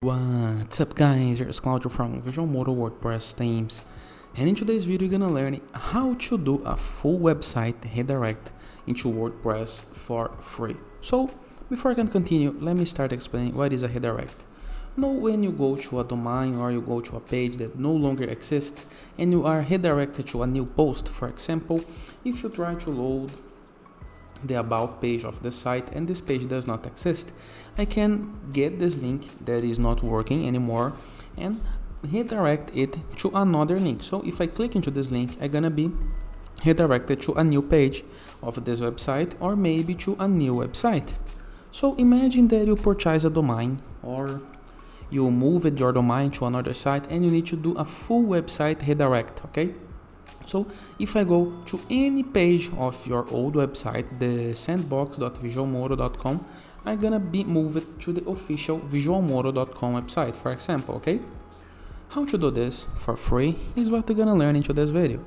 What's up guys, here's Claudio from Visual Modo WordPress themes, and in today's video you're gonna learn how to do a full website redirect into WordPress for free. So before I can continue, let me start explaining what is a redirect. Now when you go to a domain or you go to a page that no longer exists and you are redirected to a new post, for example, if you try to load the about page of the site and this page does not exist, I can get this link that is not working anymore and redirect it to another link. So if I click into this link, I'm gonna be redirected to a new page of this website or maybe to a new website. So imagine that you purchase a domain or you moved your domain to another site and you need to do a full website redirect, okay? So if I go to any page of your old website, the sandbox.visualmodo.com, I'm gonna be moved to the official visualmodo.com website, for example, okay? How to do this for free is what you're gonna learn into this video.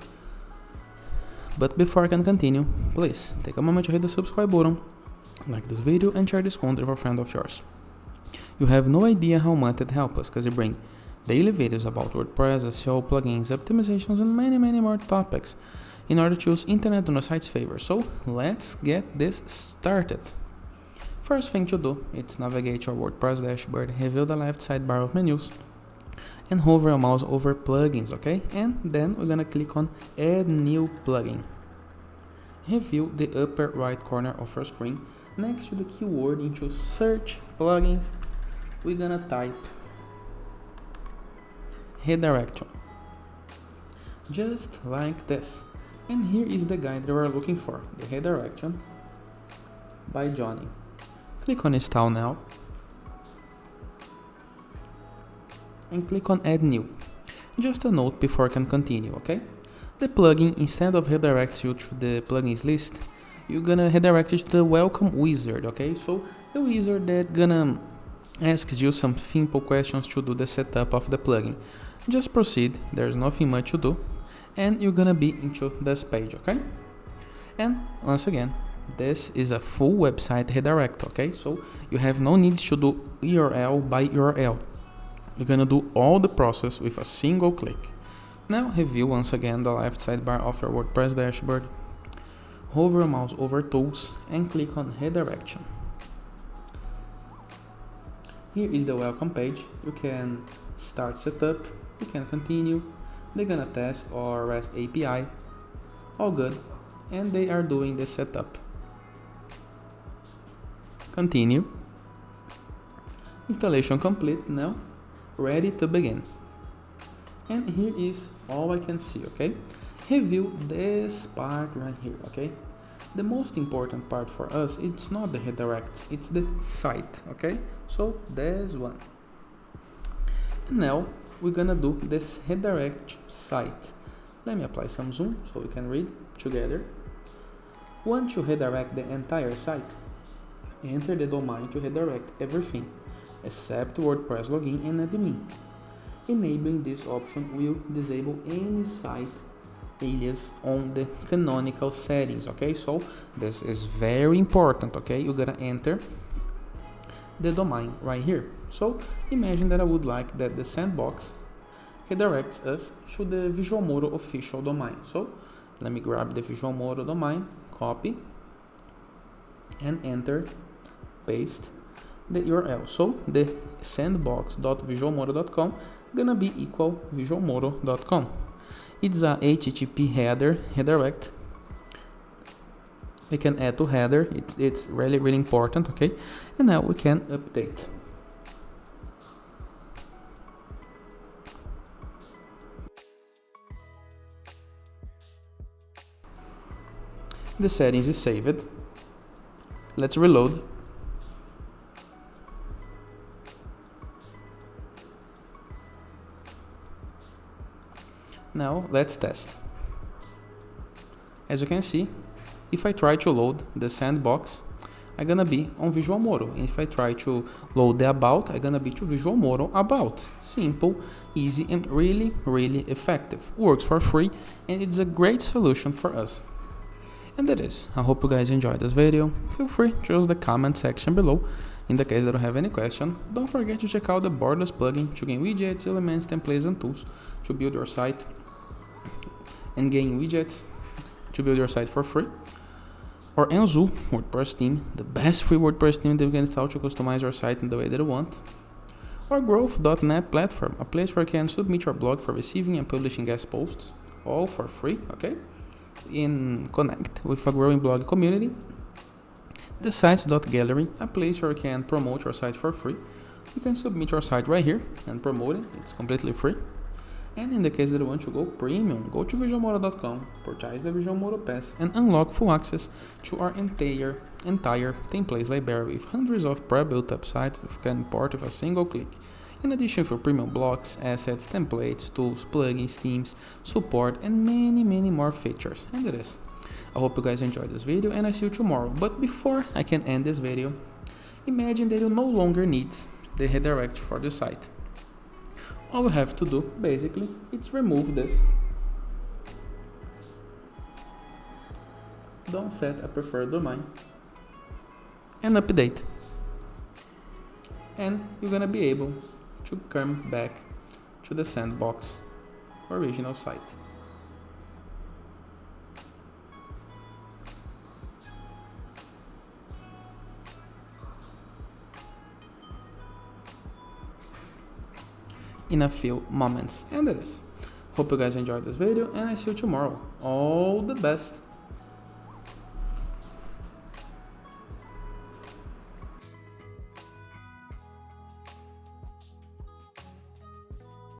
But before I can continue, please take a moment to hit the subscribe button, like this video and share this content with a friend of yours. You have no idea how much it helps us because you bring daily videos about WordPress, SEO, plugins, optimizations, and many more topics in order to use internet on your site's favor. So let's get this started. First thing to do is navigate your WordPress dashboard, review the left sidebar of menus, and hover your mouse over plugins, okay? And then we're gonna click on Add New Plugin. Review the upper right corner of your screen. Next to the keyword into Search Plugins, we're gonna type Redirection, just like this. And here is the guide that we're looking for, the Redirection by Johnny. Click on Install Now and click on Add New. Just a note before I can continue, okay? The plugin, instead of redirects you to the plugins list, you're gonna redirect you to the welcome wizard, okay? So the wizard that gonna asks you some simple questions to do the setup of the plugin. Just proceed, there's nothing much to do, and you're gonna be into this page, okay? And once again, this is a full website redirect, okay? So you have no need to do URL by URL. You're gonna do all the process with a single click. Now review once again the left sidebar of your WordPress dashboard. Hover your mouse over Tools and click on Redirection. Here is the welcome page. You can start setup, you can continue, they're gonna test or REST API, all good, and they are doing the setup. Continue. Installation complete, now ready to begin. And here is all I can see, okay? Review this part right here, okay? The most important part for us, it's not the redirect, it's the site, okay? So there's one. And now we're gonna do this redirect site. Let me apply some zoom so we can read together. Once you redirect the entire site, enter the domain to redirect everything except WordPress login and admin. Enabling this option will disable any site alias on the canonical settings, okay? So this is very important, okay? You're gonna enter the domain right here. So imagine that I would like that the sandbox redirects us to the Visual Modo official domain. So let me grab the Visual Modo domain, copy and enter, paste the URL. So the sandbox.visualmodo.com gonna be equal visualmodo.com. It's a HTTP header redirect. We can add to header, it's really important, okay? And now we can update. The settings is saved. Let's reload. Now let's test. As you can see, if I try to load the sandbox, I'm gonna be on Visual Modo. And if I try to load the about, I'm gonna be to Visual Modo about. Simple, easy, and really effective. Works for free, and it's a great solution for us. And that is. I hope you guys enjoyed this video. Feel free to use the comment section below In the case that you have any question, don't forget to check out the Borderless plugin to gain widgets, elements, templates and tools to build your site and gain widgets to build your site for free. Or Anzu WordPress theme, the best free WordPress theme that you can install to customize your site in the way that you want. Or Growth.net platform, a place where you can submit your blog for receiving and publishing guest posts, all for free, okay? In Connect with a growing blog community. The Sites.gallery, a place where you can promote your site for free. You can submit your site right here and promote it, it's completely free. And in the case that you want to go premium, go to visualmodo.com, purchase the Visual Modo Pass and unlock full access to our entire templates library with hundreds of pre-built up sites that you can import with a single click. In addition to premium blocks, assets, templates, tools, plugins, themes, support and many more features. And it is. I hope you guys enjoyed this video and I see you tomorrow. But before I can end this video, imagine that you no longer need the redirect for the site. All you have to do, basically, is remove this. Don't set a preferred domain. And update. And you're gonna be able to come back to the sandbox original site. In a few moments. And it is. Hope you guys enjoyed this video and I see you tomorrow. All the best.